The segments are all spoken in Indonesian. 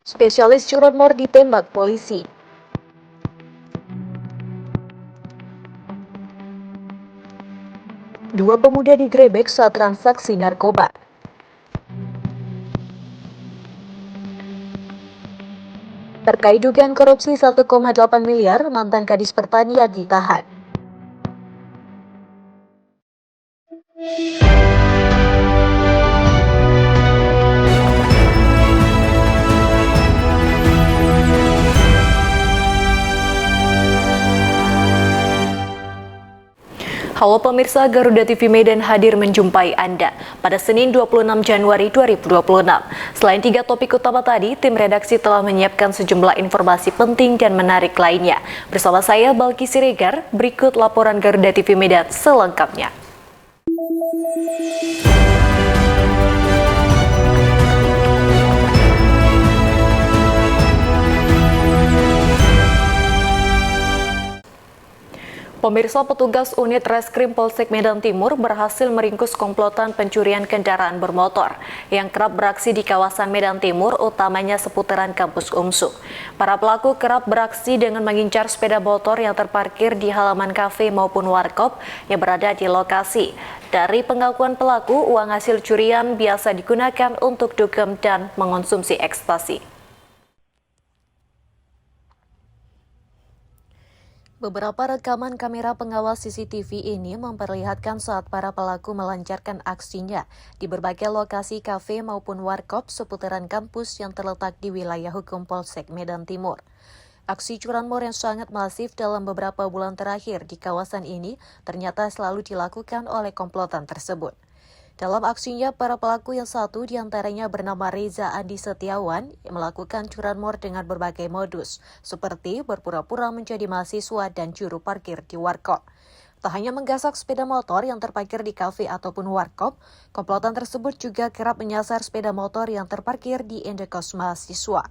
Spesialis curanmor ditembak polisi. Dua pemuda digerebek saat transaksi narkoba. Terkait dugaan korupsi 1,8 miliar, mantan Kadis Pertanian ditahan. Halo pemirsa, Garuda TV Medan hadir menjumpai Anda pada Senin 26 Januari 2026. Selain 3 topik utama tadi, tim redaksi telah menyiapkan sejumlah informasi penting dan menarik lainnya. Bersama saya, Balki Siregar, berikut laporan Garuda TV Medan selengkapnya. Pemirsa, petugas unit Reskrim Polsek Medan Timur berhasil meringkus komplotan pencurian kendaraan bermotor yang kerap beraksi di kawasan Medan Timur, utamanya seputaran kampus UMSU. Para pelaku kerap beraksi dengan mengincar sepeda motor yang terparkir di halaman kafe maupun warkop yang berada di lokasi. Dari pengakuan pelaku, uang hasil curian biasa digunakan untuk dugem dan mengonsumsi ekstasi. Beberapa rekaman kamera pengawas CCTV ini memperlihatkan saat para pelaku melancarkan aksinya di berbagai lokasi kafe maupun warkop seputaran kampus yang terletak di wilayah hukum Polsek Medan Timur. Aksi curanmor yang sangat masif dalam beberapa bulan terakhir di kawasan ini ternyata selalu dilakukan oleh komplotan tersebut. Dalam aksinya, para pelaku yang satu diantaranya bernama Reza Andi Setiawan melakukan curanmor dengan berbagai modus, seperti berpura-pura menjadi mahasiswa dan juru parkir di warkop. Tak hanya menggasak sepeda motor yang terparkir di kafe ataupun warkop, komplotan tersebut juga kerap menyasar sepeda motor yang terparkir di indekos mahasiswa.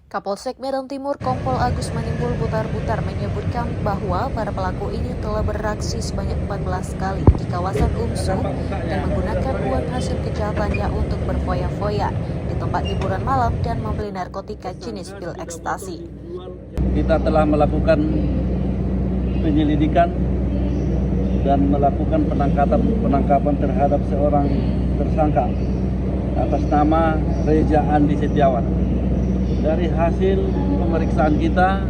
Kapolsek Medan Timur Kompol Agus Manimbul Butar-Butar menyebutkan bahwa para pelaku ini telah beraksi sebanyak 14 kali di kawasan UMSU dan menggunakan uang hasil kejahatannya untuk berfoya-foya di tempat hiburan malam dan membeli narkotika jenis pil ekstasi. Kita telah melakukan penyelidikan dan melakukan penangkapan terhadap seorang tersangka atas nama Reza Andi Setiawan. Dari hasil pemeriksaan kita,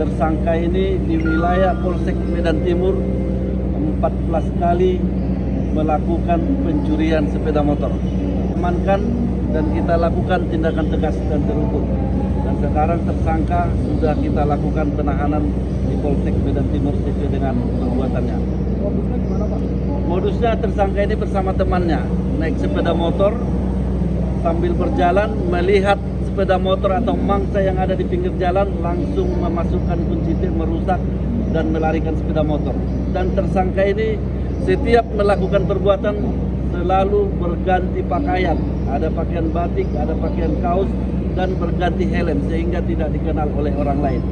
tersangka ini di wilayah Polsek Medan Timur 14 kali melakukan pencurian sepeda motor. Amankan dan kita lakukan tindakan tegas dan terukur. Dan sekarang tersangka sudah kita lakukan penahanan di Polsek Medan Timur sesuai dengan perbuatannya. Modusnya gimana, Pak? Modusnya tersangka ini bersama temannya naik sepeda motor sambil berjalan melihat sepeda motor atau mangsa yang ada di pinggir jalan langsung memasukkan kunci merusak dan melarikan sepeda motor. Dan tersangka ini setiap melakukan perbuatan selalu berganti pakaian. Ada pakaian batik, ada pakaian kaos, dan berganti helm sehingga tidak dikenal oleh orang lain.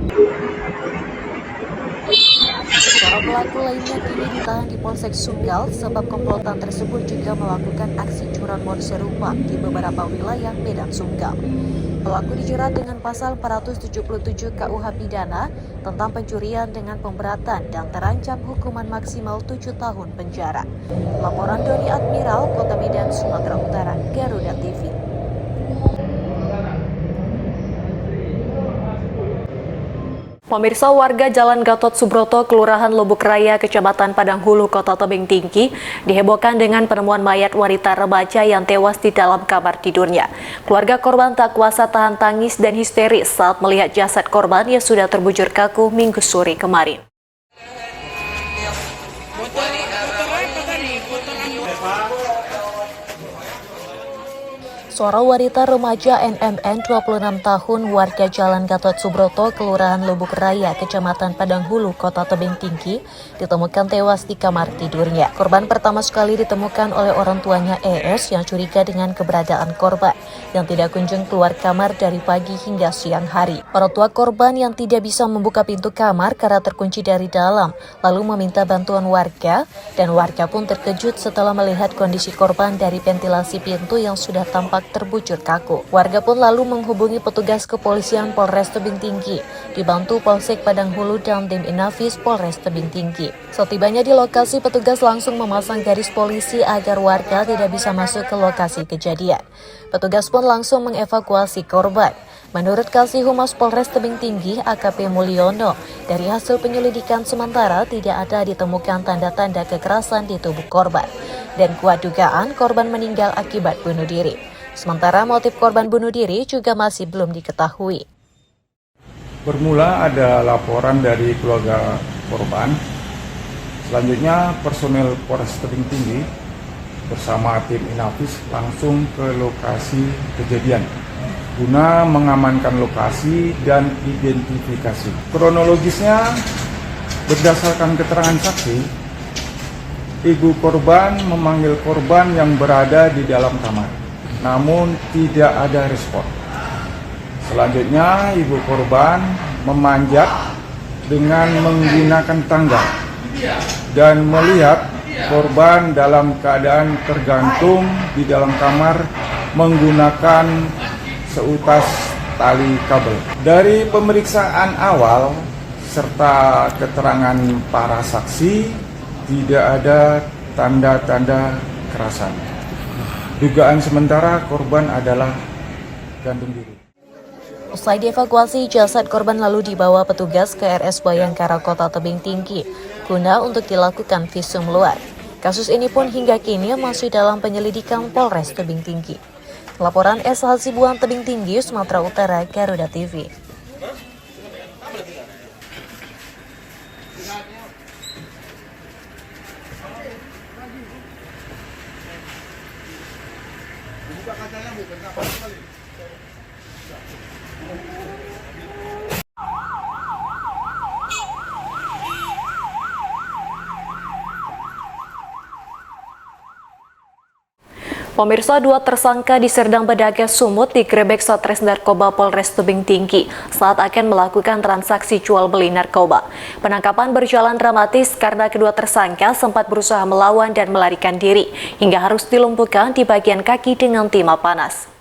Para pelaku lainnya kini ditahan di Polsek Sunggal sebab komplotan tersebut juga melakukan aksi curanmor serupa di beberapa wilayah Medan Sunggal. Pelaku dijerat dengan pasal 477 KUH Pidana tentang pencurian dengan pemberatan dan terancam hukuman maksimal 7 tahun penjara. Laporan Doni Admiral, Kota Medan, Sumatera Utara, Garuda TV. Pemirsa, warga Jalan Gatot Subroto, Kelurahan Lubuk Raya, Kecamatan Padang Hulu, Kota Tebing Tinggi, dihebohkan dengan penemuan mayat wanita remaja yang tewas di dalam kamar tidurnya. Keluarga korban tak kuasa tahan tangis dan histeris saat melihat jasad korban yang sudah terbujur kaku Minggu sore kemarin. Seorang wanita remaja NMN 26 tahun warga Jalan Gatot Subroto, Kelurahan Lubuk Raya, Kecamatan Padang Hulu, Kota Tebing Tinggi, ditemukan tewas di kamar tidurnya. Korban pertama sekali ditemukan oleh orang tuanya ES yang curiga dengan keberadaan korban yang tidak kunjung keluar kamar dari pagi hingga siang hari. Orang tua korban yang tidak bisa membuka pintu kamar karena terkunci dari dalam, lalu meminta bantuan warga, dan warga pun terkejut setelah melihat kondisi korban dari ventilasi pintu yang sudah tampak terbujur kaku. Warga pun lalu menghubungi petugas kepolisian Polres Tebing Tinggi, dibantu Polsek Padang Hulu dan tim Inafis Polres Tebing Tinggi. Setibanya di lokasi, petugas langsung memasang garis polisi agar warga tidak bisa masuk ke lokasi kejadian. Petugas pun langsung mengevakuasi korban. Menurut Kasih Humas Polres Tebing Tinggi AKP Mulyono, dari hasil penyelidikan sementara tidak ada ditemukan tanda-tanda kekerasan di tubuh korban dan kuat dugaan korban meninggal akibat bunuh diri. Sementara motif korban bunuh diri juga masih belum diketahui. Bermula ada laporan dari keluarga korban. Selanjutnya personel Polres Tebing Tinggi bersama tim Inafis langsung ke lokasi kejadian guna mengamankan lokasi dan identifikasi. Kronologisnya, berdasarkan keterangan saksi, ibu korban memanggil korban yang berada di dalam kamar, namun tidak ada respon. Selanjutnya, ibu korban memanjat dengan menggunakan tangga dan melihat korban dalam keadaan tergantung di dalam kamar menggunakan seutas tali kabel. Dari pemeriksaan awal serta keterangan para saksi, tidak ada tanda-tanda kekerasan. Dugaan sementara korban adalah gantung diri. Usai dievakuasi, jasad korban lalu dibawa petugas ke RS Bayangkara Kota Tebing Tinggi guna untuk dilakukan visum luar. Kasus ini pun hingga kini masih dalam penyelidikan Polres Tebing Tinggi. Laporan S. Hasibuan Tebing Tinggi, Sumatera Utara, Garuda TV. Pemirsa, dua tersangka di Serdang Bedagai Sumut digerebek Satres Narkoba Polres Tebing Tinggi saat akan melakukan transaksi jual beli narkoba. Penangkapan berjalan dramatis karena kedua tersangka sempat berusaha melawan dan melarikan diri hingga harus dilumpuhkan di bagian kaki dengan timah panas.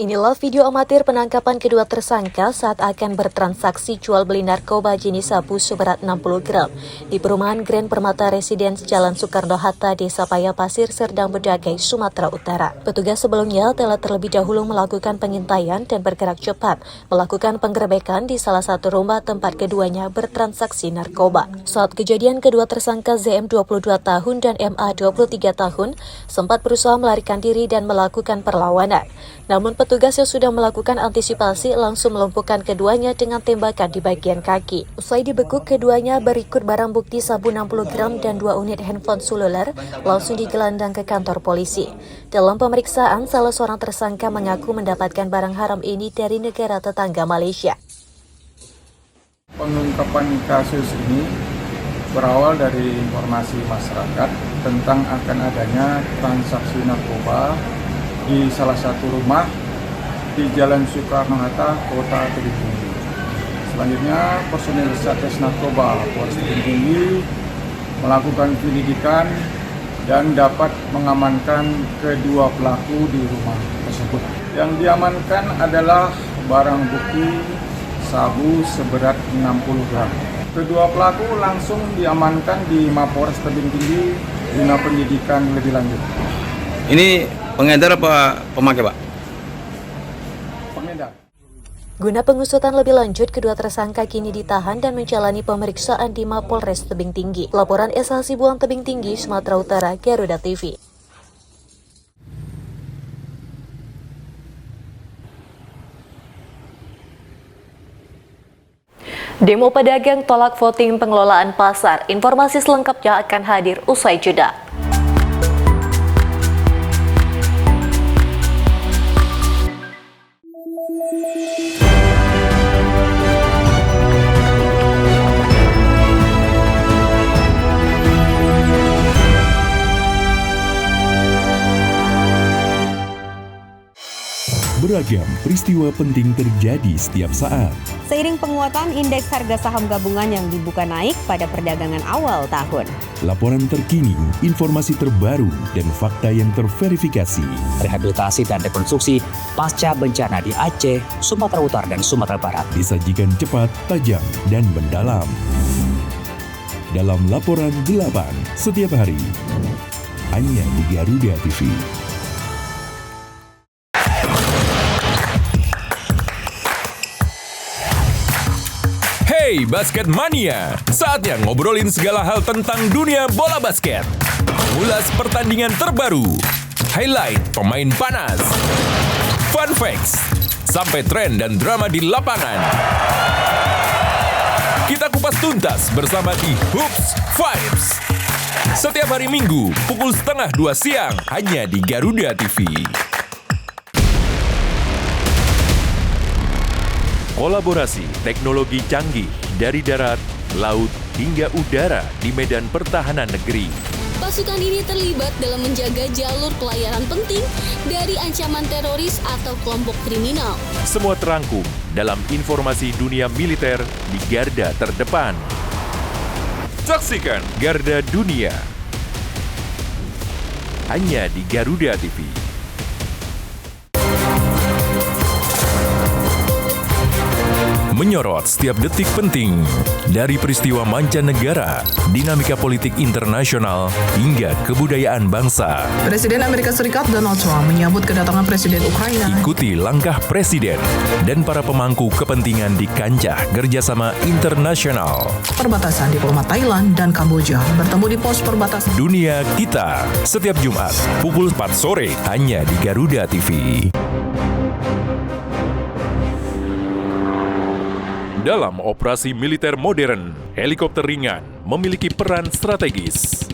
Inilah video amatir penangkapan kedua tersangka saat akan bertransaksi jual beli narkoba jenis sabu seberat 60 gram di perumahan Grand Permata Residence Jalan Soekarno-Hatta, Desa Payapasir, Serdang Bedagai, Sumatera Utara. Petugas sebelumnya telah terlebih dahulu melakukan pengintaian dan bergerak cepat melakukan penggerebekan di salah satu rumah tempat keduanya bertransaksi narkoba. Saat kejadian, kedua tersangka ZM 22 tahun dan MA 23 tahun sempat berusaha melarikan diri dan melakukan perlawanan. Namun petugas yang sudah melakukan antisipasi langsung melumpuhkan keduanya dengan tembakan di bagian kaki. Usai dibekuk, keduanya berikut barang bukti sabu 60 gram dan 2 unit handphone seluler langsung digelandang ke kantor polisi. Dalam pemeriksaan, salah seorang tersangka mengaku mendapatkan barang haram ini dari negara tetangga Malaysia. Pengungkapan kasus ini berawal dari informasi masyarakat tentang akan adanya transaksi narkoba di salah satu rumah di Jalan Soekarno-Hatta, Kota Tebing Tinggi. Selanjutnya, personil Satres Narkoba Polres Tebing Tinggi melakukan penyelidikan dan dapat mengamankan kedua pelaku di rumah tersebut. Yang diamankan adalah barang bukti sabu seberat 60 gram. Kedua pelaku langsung diamankan di Mapores Tebing Tinggi guna penyidikan lebih lanjut. Ini pengedar apa pemakai, Pak? Pengedar. Guna pengusutan lebih lanjut, kedua tersangka kini ditahan dan menjalani pemeriksaan di Mapolres Tebing Tinggi. Laporan S. Hasibuan Tebing Tinggi, Sumatera Utara, Garuda TV. Demo pedagang tolak voting pengelolaan pasar. Informasi selengkapnya akan hadir usai jeda. Beragam peristiwa penting terjadi setiap saat. Seiring penguatan indeks harga saham gabungan yang dibuka naik pada perdagangan awal tahun. Laporan terkini, informasi terbaru, dan fakta yang terverifikasi. Rehabilitasi dan rekonstruksi pasca bencana di Aceh, Sumatera Utara, dan Sumatera Barat. Disajikan cepat, tajam, dan mendalam. Dalam Laporan 8 setiap hari. Hanya di Garuda TV. Hey Basket Mania, saatnya ngobrolin segala hal tentang dunia bola basket. Ulas pertandingan terbaru, highlight pemain panas, fun facts, sampai tren dan drama di lapangan. Kita kupas tuntas bersama di Hoops Vibes. Setiap hari Minggu, pukul 1:30 siang, hanya di Garuda TV. Kolaborasi teknologi canggih dari darat, laut, hingga udara di medan pertahanan negeri. Pasukan ini terlibat dalam menjaga jalur pelayaran penting dari ancaman teroris atau kelompok kriminal. Semua terangkum dalam informasi dunia militer di garda terdepan. Saksikan Garda Dunia hanya di Garuda TV. Menyorot setiap detik penting dari peristiwa mancanegara, dinamika politik internasional, hingga kebudayaan bangsa. Presiden Amerika Serikat Donald Trump menyambut kedatangan Presiden Ukraina. Ikuti langkah Presiden dan para pemangku kepentingan di kancah kerjasama internasional. Perbatasan diplomat Thailand dan Kamboja bertemu di pos perbatasan. Dunia Kita, setiap Jumat, pukul 4 sore, hanya di Garuda TV. Dalam operasi militer modern, helikopter ringan memiliki peran strategis.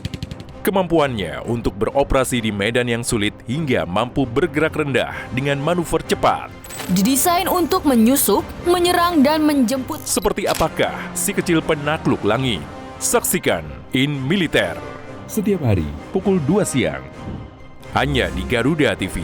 Kemampuannya untuk beroperasi di medan yang sulit hingga mampu bergerak rendah dengan manuver cepat. Didesain untuk menyusup, menyerang, dan menjemput. Seperti apakah si kecil penakluk langit? Saksikan In Militer. Setiap hari, pukul 2 siang. Hanya di Garuda TV.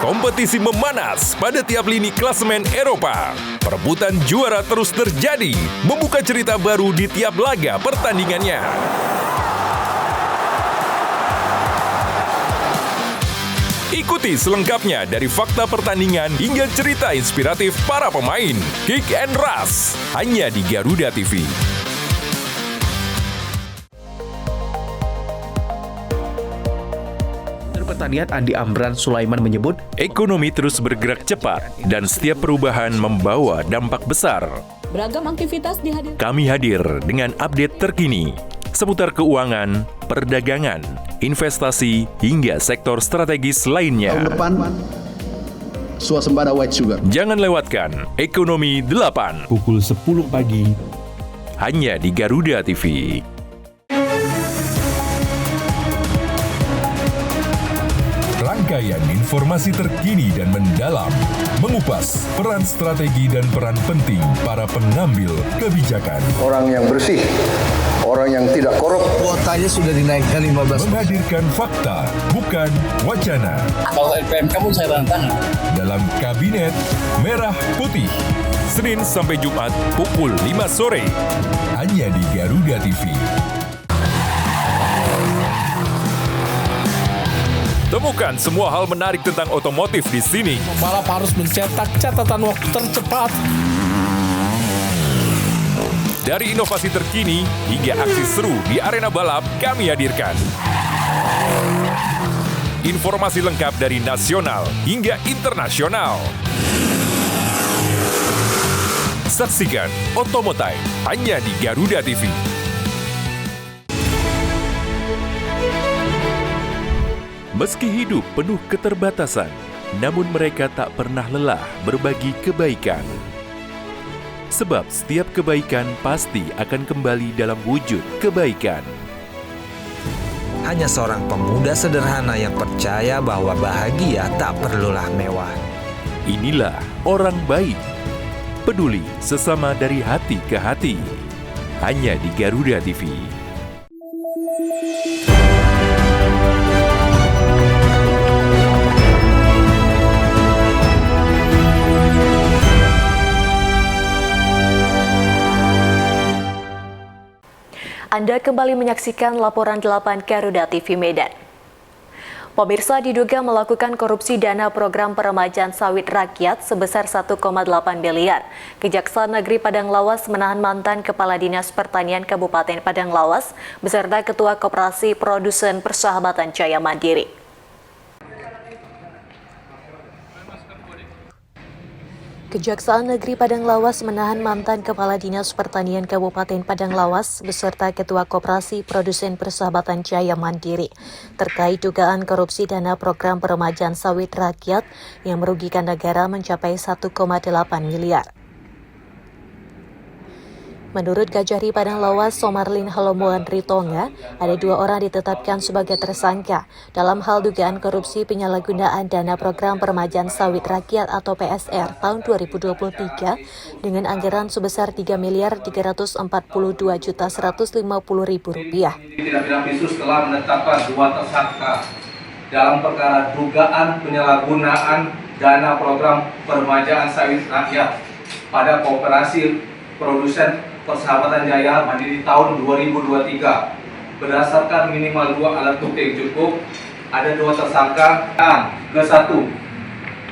Kompetisi memanas pada tiap lini klasemen Eropa. Perebutan juara terus terjadi, membuka cerita baru di tiap laga pertandingannya. Ikuti selengkapnya dari fakta pertandingan hingga cerita inspiratif para pemain. Kick and Rush, hanya di Garuda TV. Pertanian Andi Amran Sulaiman menyebut, ekonomi terus bergerak cepat dan setiap perubahan membawa dampak besar. Beragam aktivitas dihadirkan. Kami hadir dengan update terkini seputar keuangan, perdagangan, investasi, hingga sektor strategis lainnya. Tahun depan, swasembada white sugar. Jangan lewatkan Ekonomi 8. Pukul 10 pagi. Hanya di Garuda TV. Rangkaian informasi terkini dan mendalam, mengupas peran strategi dan peran penting para pengambil kebijakan. Orang yang bersih, orang yang tidak korup. kuotanya sudah dinaikkan 15%. Menghadirkan fakta, bukan wacana. Kalau LPMK pun saya tanda tangan. Dalam Kabinet Merah Putih, Senin sampai Jumat pukul 5 sore. Hanya di Garuda TV. Temukan semua hal menarik tentang otomotif di sini. Pembalap harus mencetak catatan waktu tercepat. Dari inovasi terkini hingga aksi seru di arena balap, kami hadirkan. Informasi lengkap dari nasional hingga internasional. Saksikan Otomotive hanya di Garuda TV. Meski hidup penuh keterbatasan, namun mereka tak pernah lelah berbagi kebaikan. Sebab setiap kebaikan pasti akan kembali dalam wujud kebaikan. Hanya seorang pemuda sederhana yang percaya bahwa bahagia tak perlulah mewah. Inilah orang baik, peduli sesama dari hati ke hati. Hanya di Garuda TV. Anda kembali menyaksikan laporan 8 Garuda TV Medan. Pemirsa diduga melakukan korupsi dana program peremajaan sawit rakyat sebesar 1,8 miliar. Kejaksaan Negeri Padang Lawas menahan mantan Kepala Dinas Pertanian Kabupaten Padang Lawas beserta Ketua Koperasi Produsen Persahabatan Jaya Mandiri. Kejaksaan Negeri Padang Lawas menahan mantan Kepala Dinas Pertanian Kabupaten Padang Lawas beserta Ketua Koperasi Produsen Persahabatan Jaya Mandiri terkait dugaan korupsi dana program peremajaan sawit rakyat yang merugikan negara mencapai 1,8 miliar. Menurut Kajari Padang Lawas Somarlin Halomoan Ritonga, ada 2 orang ditetapkan sebagai tersangka dalam hal dugaan korupsi penyalahgunaan dana program peremajaan sawit rakyat atau PSR tahun 2023 dengan anggaran sebesar Rp3.342.150.000. Tindak pidana khusus telah menetapkan 2 tersangka dalam perkara dugaan penyalahgunaan dana program peremajaan sawit rakyat pada Koperasi Produsen Persahabatan Jaya Mandiri tahun 2023. Berdasarkan minimal 2 alat bukti yang cukup, ada 2 tersangka. Ke-1,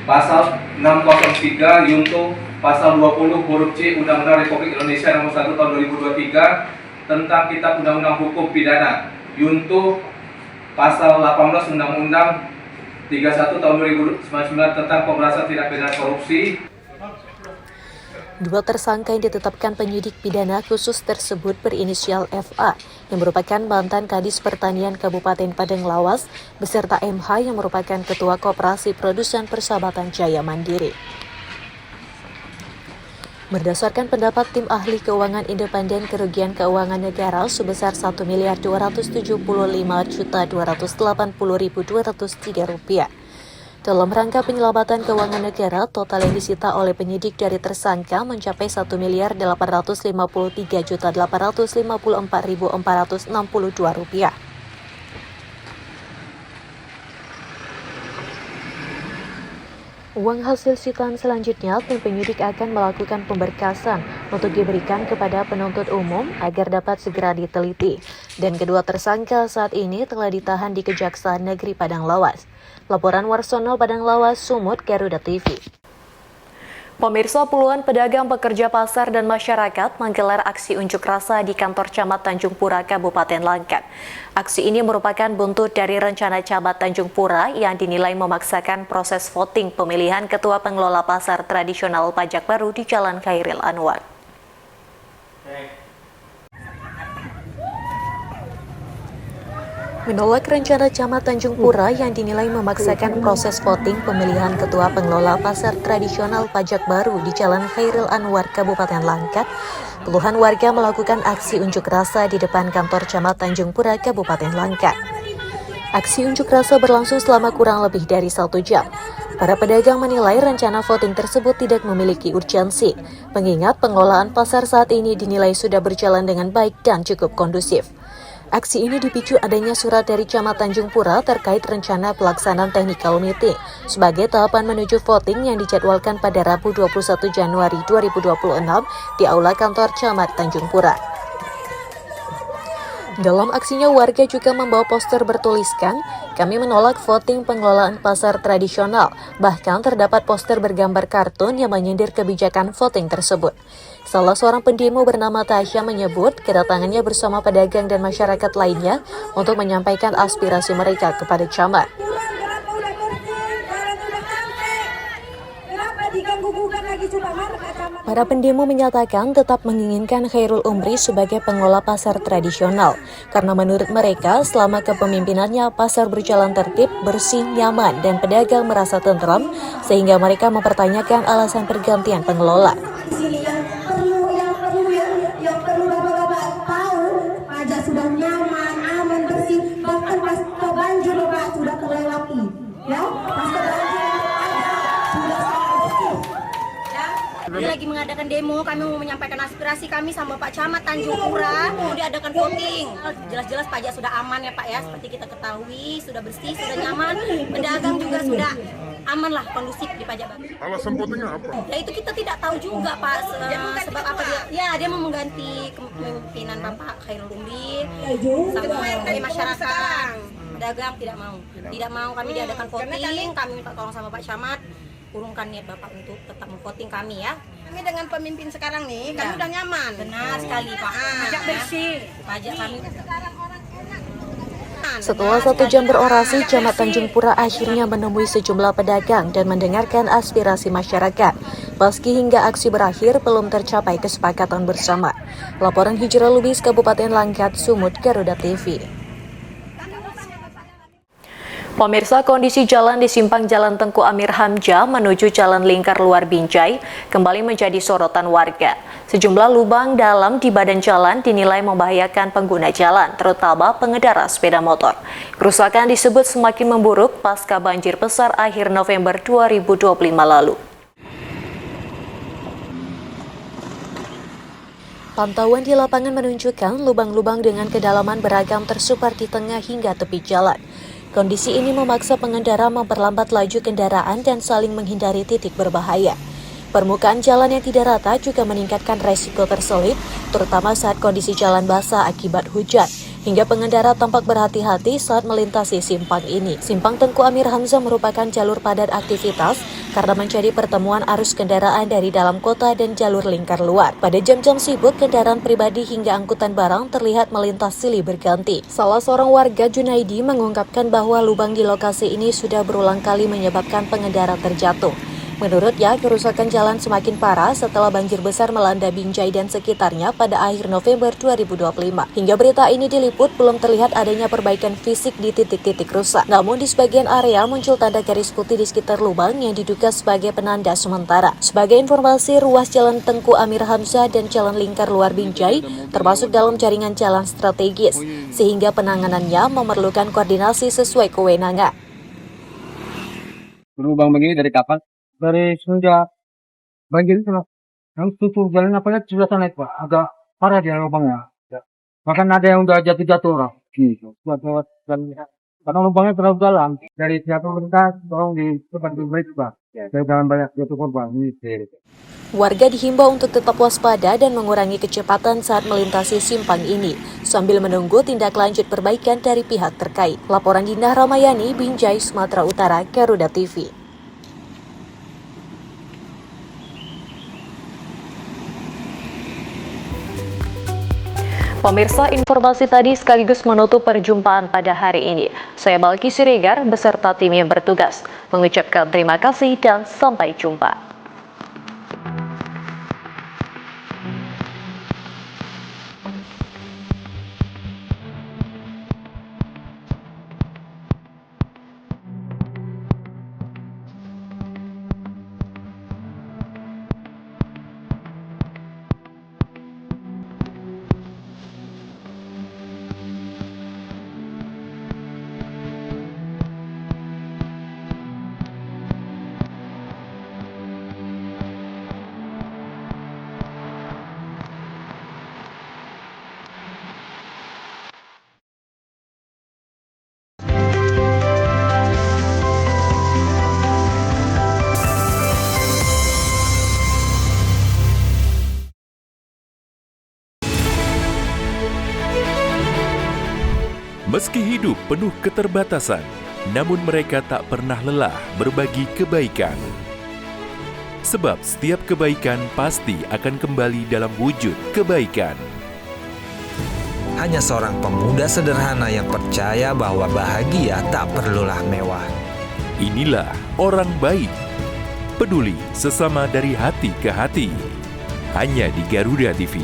Pasal 603 Yunto Pasal 20 huruf C Undang-Undang Republik Indonesia Nomor 1 Tahun 2023 tentang Kitab Undang-Undang Hukum Pidana. Yunto Pasal 18 Undang-Undang 31 Tahun 2099 tentang Pemberantasan Tindak Pidana Korupsi. 2 tersangka yang ditetapkan penyidik pidana khusus tersebut berinisial FA yang merupakan mantan Kadis Pertanian Kabupaten Padang Lawas beserta MH yang merupakan Ketua Koperasi Produsen Persahabatan Jaya Mandiri. Berdasarkan pendapat tim ahli keuangan independen, kerugian keuangan negara sebesar Rp1.275.280.203. Dalam rangka penyelamatan keuangan negara, total yang disita oleh penyidik dari tersangka mencapai Rp1.853.854.462. Uang hasil sitaan selanjutnya, tim penyidik akan melakukan pemberkasan untuk diberikan kepada penuntut umum agar dapat segera diteliti. Dan kedua tersangka saat ini telah ditahan di Kejaksaan Negeri Padang Lawas. Laporan Warsono Padang Lawas, Sumut, Garuda TV. Pemirsa, puluhan pedagang, pekerja pasar, dan masyarakat menggelar aksi unjuk rasa di kantor Camat Tanjung Pura, Kabupaten Langkat. Aksi ini merupakan buntut dari rencana Camat Tanjung Pura yang dinilai memaksakan proses voting pemilihan Ketua Pengelola Pasar Tradisional Pajak Baru di Jalan Khairil Anwar. Menolak rencana Camat Tanjung Pura yang dinilai memaksakan proses voting pemilihan Ketua Pengelola Pasar Tradisional Pajak Baru di Jalan Khairil Anwar, Kabupaten Langkat, puluhan warga melakukan aksi unjuk rasa di depan kantor Camat Tanjung Pura, Kabupaten Langkat. Aksi unjuk rasa berlangsung selama kurang lebih dari 1 jam. Para pedagang menilai rencana voting tersebut tidak memiliki urgensi, mengingat pengelolaan pasar saat ini dinilai sudah berjalan dengan baik dan cukup kondusif. Aksi ini dipicu adanya surat dari Camat Tanjung Pura terkait rencana pelaksanaan technical meeting sebagai tahapan menuju voting yang dijadwalkan pada Rabu 21 Januari 2026 di Aula Kantor Camat Tanjung Pura. Dalam aksinya, warga juga membawa poster bertuliskan, "Kami menolak voting pengelolaan pasar tradisional." Bahkan terdapat poster bergambar kartun yang menyindir kebijakan voting tersebut. Salah seorang pendemo bernama Tasya menyebut kedatangannya bersama pedagang dan masyarakat lainnya untuk menyampaikan aspirasi mereka kepada camat. Para pendemo menyatakan tetap menginginkan Khairul Umri sebagai pengelola pasar tradisional karena menurut mereka selama kepemimpinannya pasar berjalan tertib, bersih, nyaman, dan pedagang merasa tentram sehingga mereka mempertanyakan alasan pergantian pengelola. Kami lagi mengadakan demo, kami mau menyampaikan aspirasi kami sama Pak Camat Tanjung Pura, mau diadakan voting. Jelas-jelas pajak sudah aman ya Pak ya, seperti kita ketahui, sudah bersih, sudah nyaman, pedagang juga sudah aman lah, kondusif di pajak baru. Alasan votingnya apa? Ya itu kita tidak tahu juga Pak, sebab apa dia. Ya dia mau mengganti kepemimpinan Bapak Khairul Umri sama masyarakat. Pedagang tidak mau kami diadakan voting, kami minta tolong sama Pak Camat, urungkan niat Bapak untuk tetap memvoting kami ya. Kami dengan pemimpin sekarang nih, kami udah nyaman. Benar sekali Pak. Pajak bersih. Pajak kami sekarang orang enak. Setelah 1 jam berorasi, Camat Tanjung Pura akhirnya menemui sejumlah pedagang dan mendengarkan aspirasi masyarakat. Meski hingga aksi berakhir, belum tercapai kesepakatan bersama. Laporan Hijrah Lubis, Kabupaten Langkat, Sumut, Garuda TV. Pemirsa, kondisi jalan di simpang Jalan Tengku Amir Hamzah menuju Jalan Lingkar Luar Binjai kembali menjadi sorotan warga. Sejumlah lubang dalam di badan jalan dinilai membahayakan pengguna jalan, terutama pengendara sepeda motor. Kerusakan disebut semakin memburuk pasca banjir besar akhir November 2025 lalu. Pantauan di lapangan menunjukkan lubang-lubang dengan kedalaman beragam tersebar di tengah hingga tepi jalan. Kondisi ini memaksa pengendara memperlambat laju kendaraan dan saling menghindari titik berbahaya. Permukaan jalan yang tidak rata juga meningkatkan resiko terselip, terutama saat kondisi jalan basah akibat hujan, hingga pengendara tampak berhati-hati saat melintasi simpang ini. Simpang Tengku Amir Hamzah merupakan jalur padat aktivitas karena menjadi pertemuan arus kendaraan dari dalam kota dan jalur lingkar luar. Pada jam-jam sibuk, kendaraan pribadi hingga angkutan barang terlihat melintas silih berganti. Salah seorang warga, Junaidi, mengungkapkan bahwa lubang di lokasi ini sudah berulang kali menyebabkan pengendara terjatuh. Menurutnya, kerusakan jalan semakin parah setelah banjir besar melanda Binjai dan sekitarnya pada akhir November 2025. Hingga berita ini diliput, belum terlihat adanya perbaikan fisik di titik-titik rusak. Namun di sebagian area muncul tanda garis putih di sekitar lubang yang diduga sebagai penanda sementara. Sebagai informasi, ruas Jalan Tengku Amir Hamzah dan Jalan Lingkar Luar Binjai termasuk dalam jaringan jalan strategis, sehingga penanganannya memerlukan koordinasi sesuai kewenangan. Lubang begini dari kapan? Dari semenjak banjir itu lah. Yang tutup jalan apanya sudah naik Pak. Agak parah dia lubangnya. Bahkan ada yang udah jatuh-jatuh orang. Gitu. Karena lubangnya terlalu dalam. Dari pihak pemerintah tolong diperbaiki Pak. Dari dalam banyak jatuh korban. Warga dihimbau untuk tetap waspada dan mengurangi kecepatan saat melintasi simpang ini, sambil menunggu tindak lanjut perbaikan dari pihak terkait. Laporan Dinah Ramayani, Binjai, Sumatera Utara, Garuda TV. Pemirsa, informasi tadi sekaligus menutup perjumpaan pada hari ini. Saya Balki Siregar beserta tim yang bertugas mengucapkan terima kasih dan sampai jumpa. Meski hidup penuh keterbatasan, namun mereka tak pernah lelah berbagi kebaikan. Sebab setiap kebaikan pasti akan kembali dalam wujud kebaikan. Hanya seorang pemuda sederhana yang percaya bahwa bahagia tak perlulah mewah. Inilah orang baik, peduli sesama dari hati ke hati. Hanya di Garuda TV.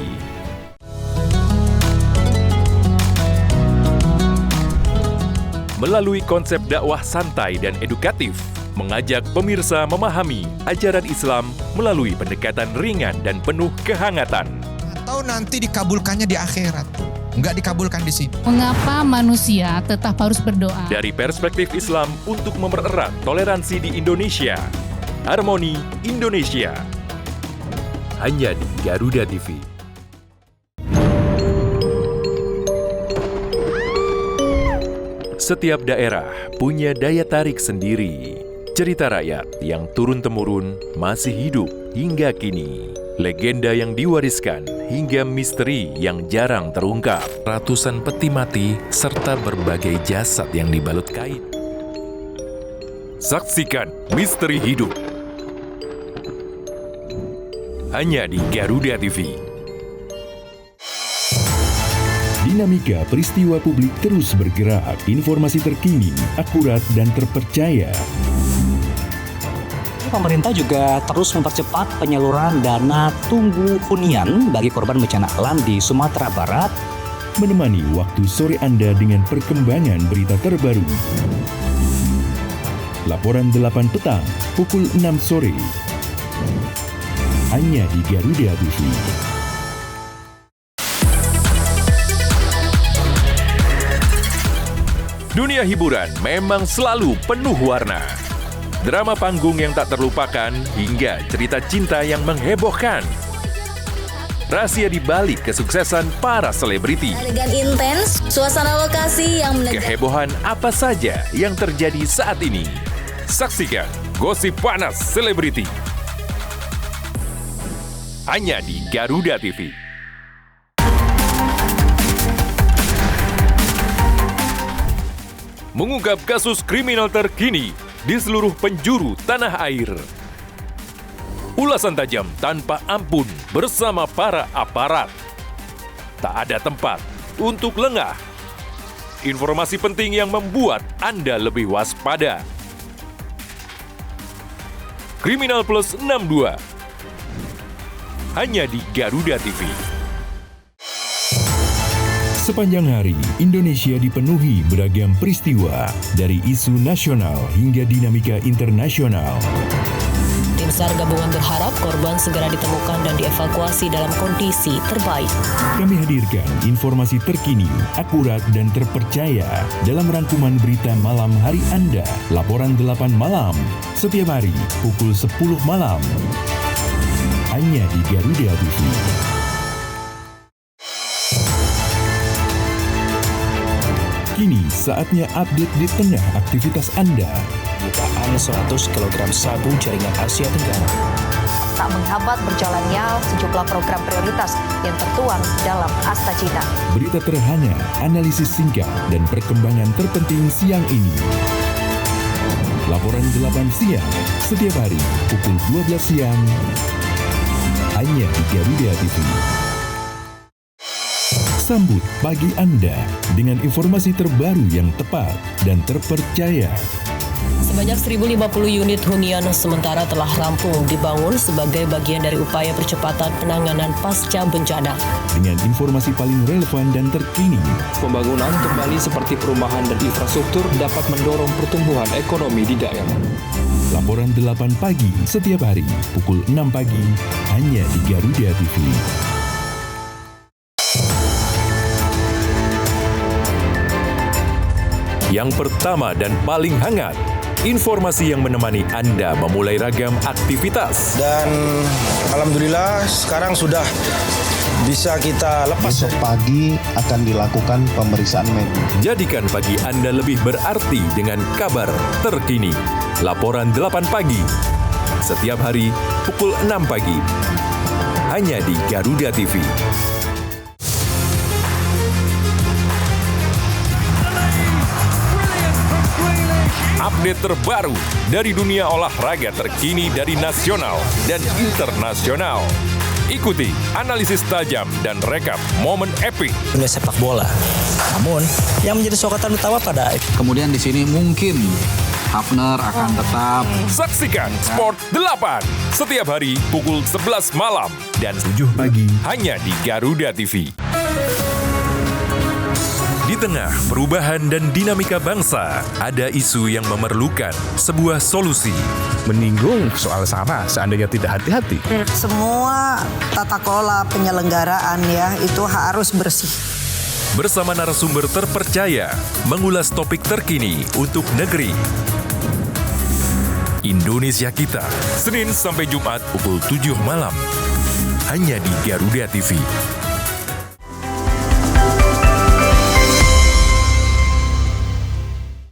Melalui konsep dakwah santai dan edukatif, mengajak pemirsa memahami ajaran Islam melalui pendekatan ringan dan penuh kehangatan. Atau nanti dikabulkannya di akhirat, nggak dikabulkan di sini. Mengapa manusia tetap harus berdoa? Dari perspektif Islam untuk mempererat toleransi di Indonesia, Harmoni Indonesia. Hanya di Garuda TV. Setiap daerah punya daya tarik sendiri. Cerita rakyat yang turun-temurun masih hidup hingga kini. Legenda yang diwariskan hingga misteri yang jarang terungkap. Ratusan peti mati serta berbagai jasad yang dibalut kain. Saksikan misteri hidup hanya di Garuda TV. Dinamika peristiwa publik terus bergerak. Informasi terkini, akurat, dan terpercaya. Pemerintah juga terus mempercepat penyaluran dana tunggu hunian bagi korban bencana alam di Sumatera Barat. Menemani waktu sore Anda dengan perkembangan berita terbaru. Laporan 8 petang, pukul 6 sore. Hanya di Garuda TV. Dunia hiburan memang selalu penuh warna. Drama panggung yang tak terlupakan hingga cerita cinta yang menghebohkan. Rahasia di balik kesuksesan para selebriti. Adegan intens, suasana lokasi yang menegangkan. Kehebohan apa saja yang terjadi saat ini. Saksikan Gosip Panas Selebriti. Hanya di Garuda TV. Mengungkap kasus kriminal terkini di seluruh penjuru tanah air. Ulasan tajam tanpa ampun bersama para aparat. Tak ada tempat untuk lengah. Informasi penting yang membuat Anda lebih waspada. Kriminal Plus 62. Hanya di Garuda TV. Sepanjang hari, Indonesia dipenuhi beragam peristiwa, dari isu nasional hingga dinamika internasional. Tim SAR gabungan berharap korban segera ditemukan dan dievakuasi dalam kondisi terbaik. Kami hadirkan informasi terkini, akurat, dan terpercaya dalam rangkuman berita malam hari Anda. Laporan 8 malam, setiap hari pukul 10 malam. Hanya di Garuda TV. Kini saatnya update di tengah aktivitas Anda. Jutaan 100 kg sabu jaringan Asia Tenggara. Tak menghambat berjalannya sejumlah program prioritas yang tertuang dalam Asta Cita. Berita terhangat, analisis singkat, dan perkembangan terpenting siang ini. Laporan 8 siang, setiap hari pukul 12 siang. Hanya di Garuda TV. Sambut pagi Anda dengan informasi terbaru yang tepat dan terpercaya. Sebanyak 1.050 unit hunian sementara telah rampung dibangun sebagai bagian dari upaya percepatan penanganan pasca bencana. Dengan informasi paling relevan dan terkini. Pembangunan kembali seperti perumahan dan infrastruktur dapat mendorong pertumbuhan ekonomi di daerah. Laporan 8 pagi setiap hari pukul 6 pagi hanya di Garuda TV. Yang pertama dan paling hangat, informasi yang menemani Anda memulai ragam aktivitas. Dan alhamdulillah sekarang sudah bisa kita lepas. Besok pagi akan dilakukan pemeriksaan medis. Jadikan pagi Anda lebih berarti dengan kabar terkini. Laporan 8 pagi, setiap hari pukul 6 pagi. Hanya di Garuda TV. Update terbaru dari dunia olahraga terkini dari nasional dan internasional. Ikuti analisis tajam dan rekap momen epik dunia sepak bola. Namun, yang menjadi sorotan utama pada kemudian di sini mungkin Hafner akan tetap. Saksikan Sport 8 setiap hari pukul 11 malam dan 7 pagi hanya di Garuda TV. Di tengah perubahan dan dinamika bangsa, ada isu yang memerlukan sebuah solusi. Menyinggung soal SARA seandainya tidak hati-hati. Semua tata kelola penyelenggaraan ya itu harus bersih. Bersama narasumber terpercaya, mengulas topik terkini untuk negeri. Indonesia Kita, Senin sampai Jumat pukul 7 malam. Hanya di Garuda TV.